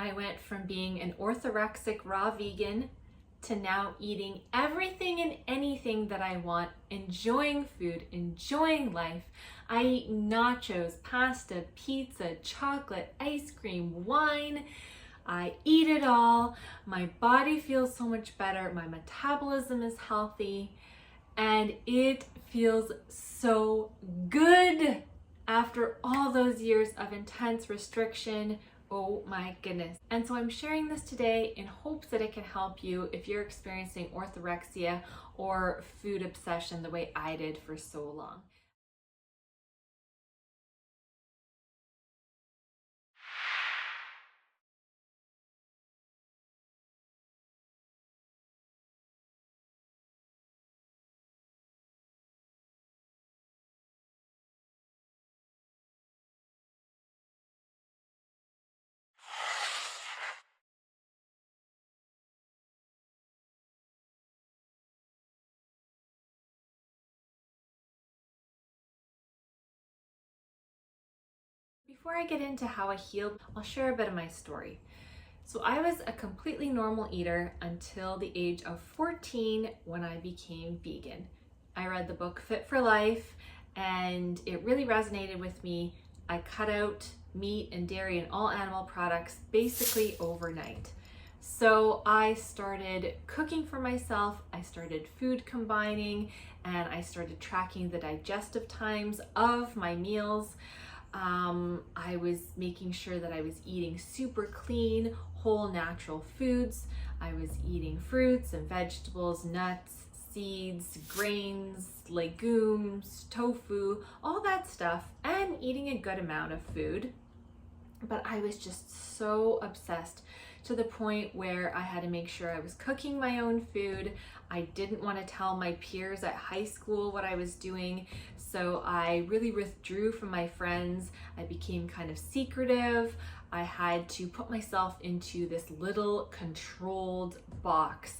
I went from being an orthorexic raw vegan to now eating everything and anything that I want, enjoying food, enjoying life. I eat nachos, pasta, pizza, chocolate, ice cream, wine. I eat it all. My body feels so much better. My metabolism is healthy and it feels so good after all those years of intense restriction. Oh my goodness. And so I'm sharing this today in hopes that it can help you if you're experiencing orthorexia or food obsession the way I did for so long. Before I get into how I healed, I'll share a bit of my story. So I was a completely normal eater until the age of 14 when I became vegan. I read the book Fit for Life and it really resonated with me. I cut out meat and dairy and all animal products basically overnight. So I started cooking for myself, I started food combining, and I started tracking the digestive times of my meals. I was making sure that I was eating super clean, whole natural foods. I was eating fruits and vegetables, nuts, seeds, grains, legumes, tofu, all that stuff, and eating a good amount of food. But I was just so obsessed to the point where I had to make sure I was cooking my own food. I didn't want to tell my peers at high school what I was doing, so I really withdrew from my friends. I became kind of secretive. I had to put myself into this little controlled box.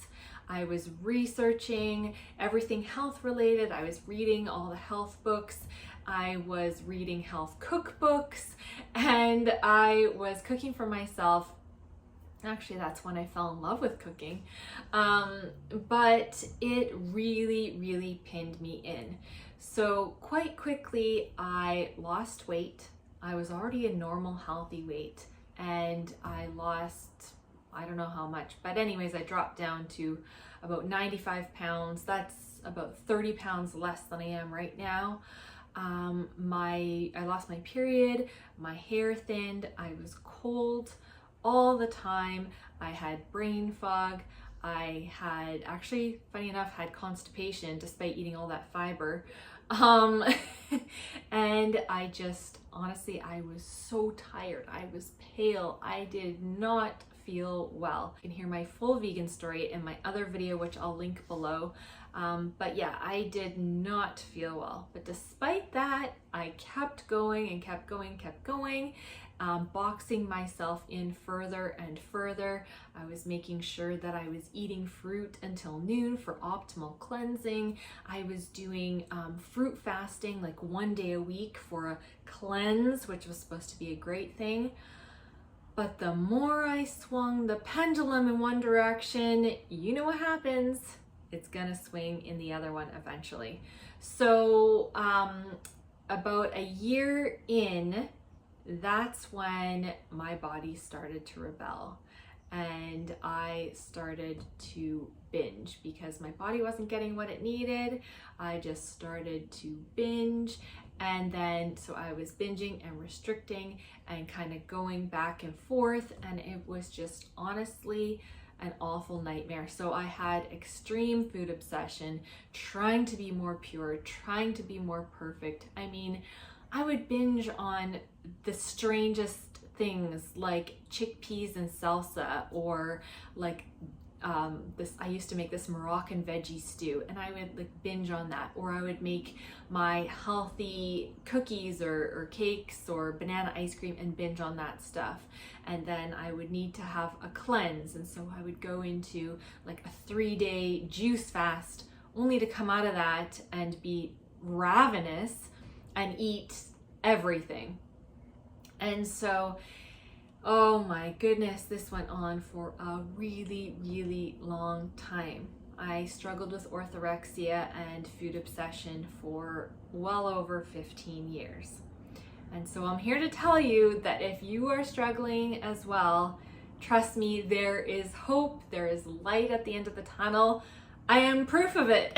I was researching everything health related. I was reading all the health books. I was reading health cookbooks, and I was cooking for myself. Actually, that's when I fell in love with cooking. But it really pinned me in. So quite quickly, I lost weight. I was already a normal, healthy weight, and I lost, I don't know how much, but anyways, I dropped down to about 95 pounds. That's about 30 pounds less than I am right now. I lost my period, my hair thinned, I was cold all the time. I had brain fog. I had actually, funny enough, had constipation despite eating all that fiber. And I just, honestly, I was so tired. I was pale. I did not feel well. You can hear my full vegan story in my other video, which I'll link below. But yeah, I did not feel well. But despite that, I kept going and kept going. Boxing myself in further and further. I was making sure that I was eating fruit until noon for optimal cleansing. I was doing fruit fasting like 1 day a week for a cleanse, which was supposed to be a great thing. But the more I swung the pendulum in one direction, you know what happens. It's gonna swing in the other one eventually. So about a year in, that's when my body started to rebel and I started to binge because my body wasn't getting what it needed. I just started to binge, and then so I was binging and restricting and kind of going back and forth, and it was just honestly an awful nightmare. So I had extreme food obsession, trying to be more pure, trying to be more perfect. I mean, I would binge on the strangest things like chickpeas and salsa, or like I used to make this Moroccan veggie stew, and I would like binge on that. Or I would make my healthy cookies or cakes or banana ice cream and binge on that stuff. And then I would need to have a cleanse, and so I would go into like a 3-day juice fast, only to come out of that and be ravenous and eat everything. And so Oh my goodness, this went on for a really, really long time. I struggled with orthorexia and food obsession for well over 15 years. And so I'm here to tell you that if you are struggling as well, trust me, there is hope, there is light at the end of the tunnel. I am proof of it.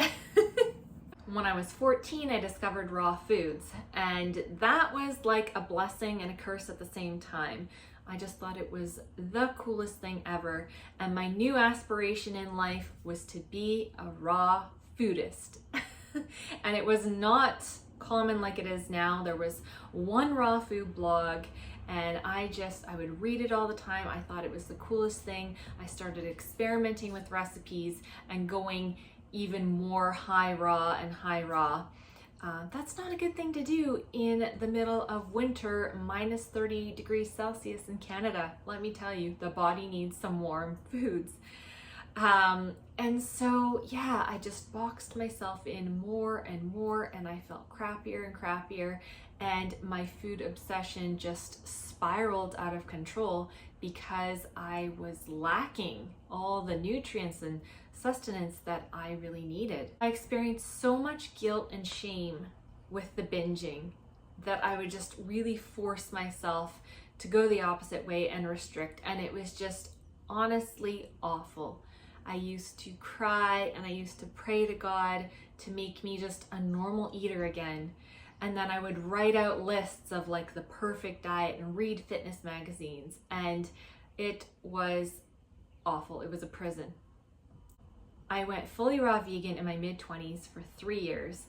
When I was 14, I discovered raw foods, and that was like a blessing and a curse at the same time. I just thought it was the coolest thing ever, and my new aspiration in life was to be a raw foodist. And it was not common like it is now. There was one raw food blog, and I would read it all the time. I thought it was the coolest thing. I started experimenting with recipes and going even more high raw and high raw. That's not a good thing to do in the middle of winter, minus 30 degrees Celsius in Canada. Let me tell you, the body needs some warm foods. And so, yeah, I just boxed myself in more and more, and I felt crappier and crappier, and my food obsession just spiraled out of control because I was lacking all the nutrients and sustenance that I really needed. I experienced so much guilt and shame with the binging that I would just really force myself to go the opposite way and restrict, and it was just honestly awful. I used to cry and I used to pray to God to make me just a normal eater again. And then I would write out lists of like the perfect diet and read fitness magazines, and it was awful. It was a prison. I went fully raw vegan in my mid-20s for 3 years,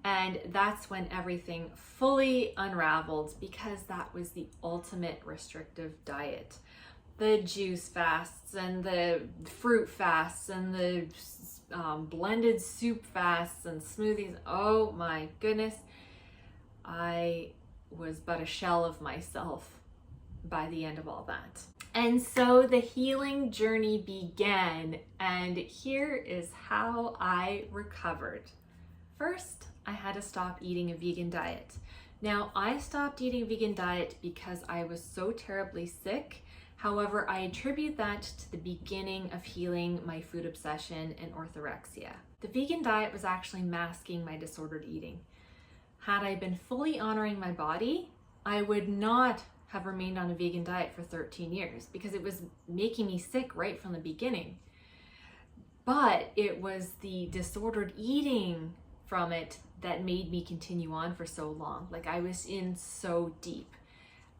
and that's when everything fully unraveled because that was the ultimate restrictive diet. The juice fasts and the fruit fasts and the blended soup fasts and smoothies. Oh my goodness. I was but a shell of myself by the end of all that. And so the healing journey began, and here is how I recovered. First, I had to stop eating a vegan diet. Now, I stopped eating a vegan diet because I was so terribly sick. However, I attribute that to the beginning of healing my food obsession and orthorexia. The vegan diet was actually masking my disordered eating. Had I been fully honoring my body, I would not have remained on a vegan diet for 13 years because it was making me sick right from the beginning. But it was the disordered eating from it that made me continue on for so long. Like, I was in so deep.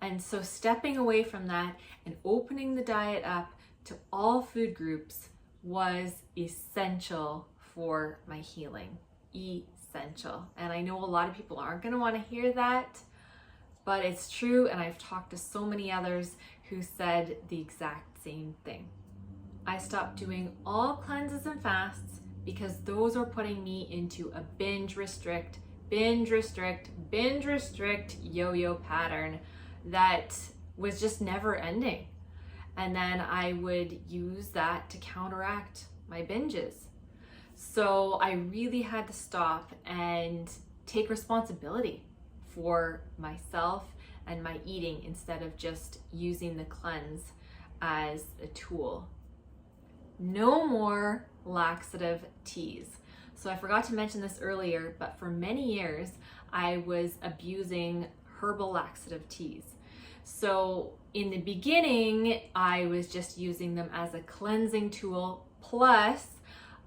And so stepping away from that and opening the diet up to all food groups was essential for my healing. Essential. And I know a lot of people aren't going to want to hear that, but it's true, and I've talked to so many others who said the exact same thing. I stopped doing all cleanses and fasts because those were putting me into a binge restrict yo-yo pattern that was just never ending. And then I would use that to counteract my binges. So I really had to stop and take responsibility for myself and my eating instead of just using the cleanse as a tool. No more laxative teas. So I forgot to mention this earlier, but for many years I was abusing herbal laxative teas. So in the beginning, I was just using them as a cleansing tool, plus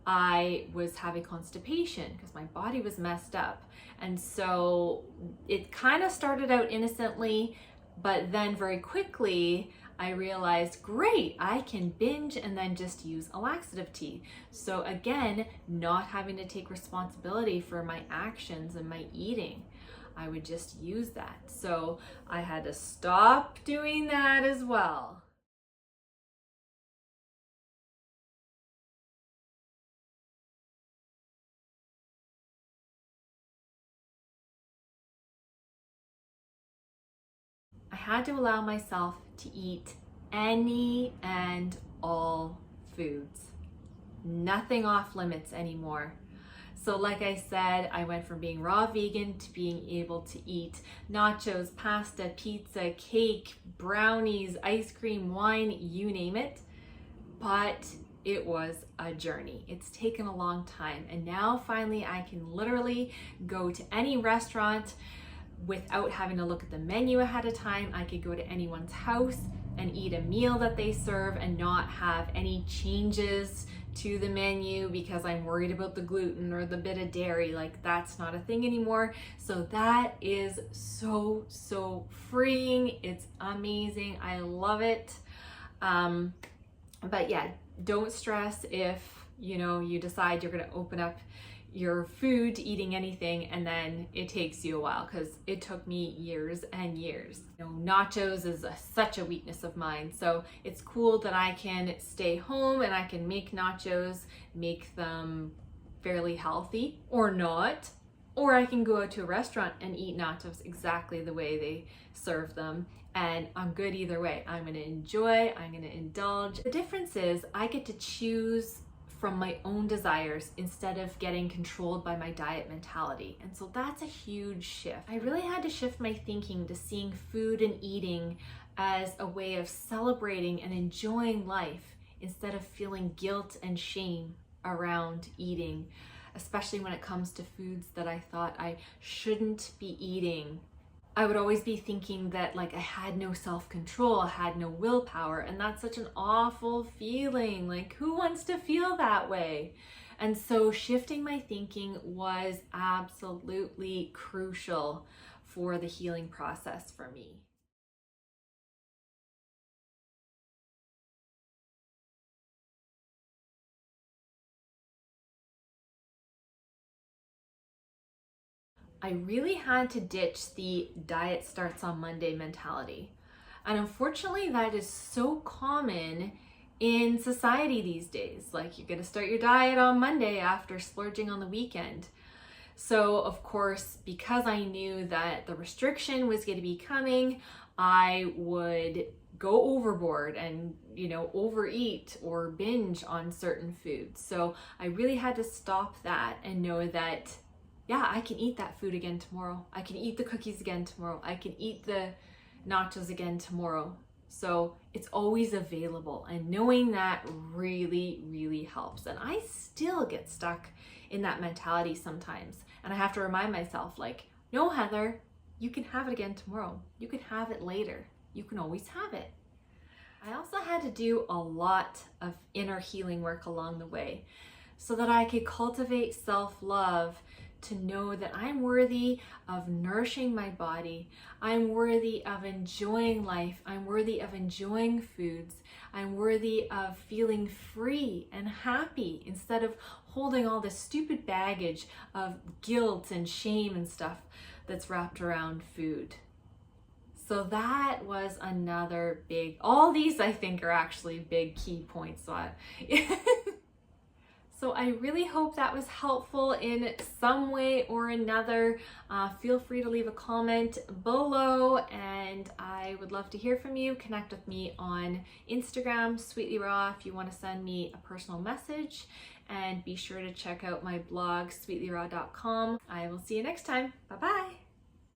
I was having constipation because my body was messed up. And so it kind of started out innocently, but then very quickly I realized, great, I can binge and then just use a laxative tea. So again, not having to take responsibility for my actions and my eating. I would just use that. So I had to stop doing that as well. I had to allow myself to eat any and all foods. Nothing off limits anymore. So like I said, I went from being raw vegan to being able to eat nachos, pasta, pizza, cake, brownies, ice cream, wine, you name it. But it was a journey. It's taken a long time. And now finally I can literally go to any restaurant without having to look at the menu ahead of time. I could go to anyone's house and eat a meal that they serve and not have any changes to the menu because I'm worried about the gluten or the bit of dairy. Like, that's not a thing anymore. So that is so freeing. It's amazing. I love it. But yeah, don't stress if you decide you're going to open up your food to eating anything and then it takes you a while, because it took me years and years. Nachos is such a weakness of mine, so it's cool that I can stay home and I can make nachos, make them fairly healthy or not, or I can go out to a restaurant and eat nachos exactly the way they serve them, and I'm good either way. I'm going to enjoy, I'm going to indulge. The difference is I get to choose from my own desires instead of getting controlled by my diet mentality. And so that's a huge shift. I really had to shift my thinking to seeing food and eating as a way of celebrating and enjoying life instead of feeling guilt and shame around eating, especially when it comes to foods that I thought I shouldn't be eating. I would always be thinking that I had no self-control, I had no willpower, and that's such an awful feeling. Who wants to feel that way? And so shifting my thinking was absolutely crucial for the healing process for me. I really had to ditch the diet starts on Monday mentality. And unfortunately, that is so common in society these days. You're gonna start your diet on Monday after splurging on the weekend. So of course, because I knew that the restriction was gonna be coming, I would go overboard and overeat or binge on certain foods. So I really had to stop that and know that I can eat that food again tomorrow. I can eat the cookies again tomorrow. I can eat the nachos again tomorrow. So it's always available, and knowing that really helps. And I still get stuck in that mentality sometimes, and I have to remind myself, no, Heather, you can have it again tomorrow. You can have it later. You can always have it. I also had to do a lot of inner healing work along the way so that I could cultivate self-love, to know that I'm worthy of nourishing my body. I'm worthy of enjoying life. I'm worthy of enjoying foods. I'm worthy of feeling free and happy instead of holding all this stupid baggage of guilt and shame and stuff that's wrapped around food. So that was another all these I think are actually big key points. So I really hope that was helpful in some way or another. Feel free to leave a comment below, and I would love to hear from you. Connect with me on Instagram, Sweetly Raw, if you want to send me a personal message. And be sure to check out my blog, sweetlyraw.com. I will see you next time. Bye-bye.